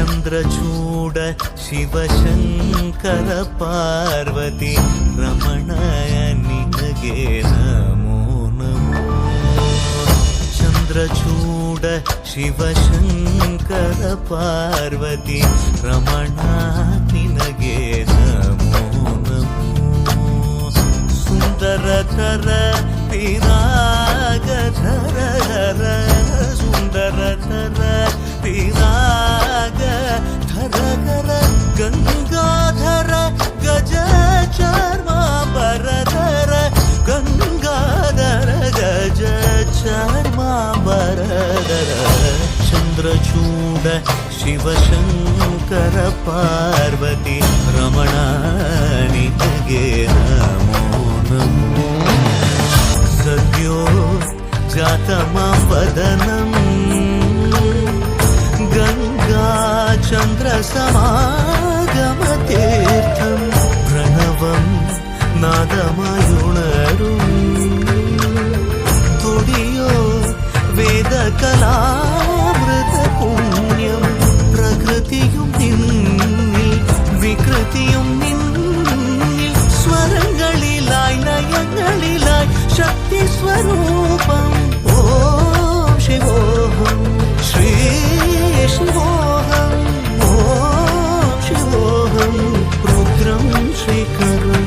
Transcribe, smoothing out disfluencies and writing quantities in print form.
ಚಂದ್ರಚೂಡ ಶಿವಶಂಕರ ಪಾರ್ವತಿ ರಮಣಯ ನಿನಗೆ ನಮೋ ನಮೋ. ಚಂದ್ರಚೂಡ ಶಿವಶಂಕರ ಪಾರ್ವತಿ ರಮಣ ನಿನಗೆ ನಮೋ ನಮೋ. ಸುಂದರಧರ ಪಿರಾಗಧರ ಸುಂದರಧರ ಪಿರಾಗಧರ ಗಂಗಾಧರ ಗಜ ಚರ್ಮಾಂಬರಧರ ಗಂಗಾಧರ ಗಜ ಚರ್ಮಾಂಬರಧರ. ಚಂದ್ರಚೂಡ ಶಿವಶಂಕರ ಪಾರ್ವತಿ ರಮಣ ನಿನಗೆ ನಮೋ ನಮೋ. ಸದ್ಯೋ ಜಾತಮಾವದನಂ ಗಂಗಾ ಚಂದ್ರ ಸಮಾಗಮತೀರ್ಥಂ ಪ್ರಣವಂ നാദമായുണരും തുടിയോ വേദകലാമൃത പുണ്യം. പ്രകൃതിയും നിന്നിൽ വികൃതിയും നിന്നിൽ സ്വരങ്ങളിലായി ലയങ്ങളിലായി ശക്തി സ്വരൂപം. ഓം ശിവോഹം ശ്രീ ശിവോഹം ഓം ശിവോഹം രുദ്രം ശ്രീകരം.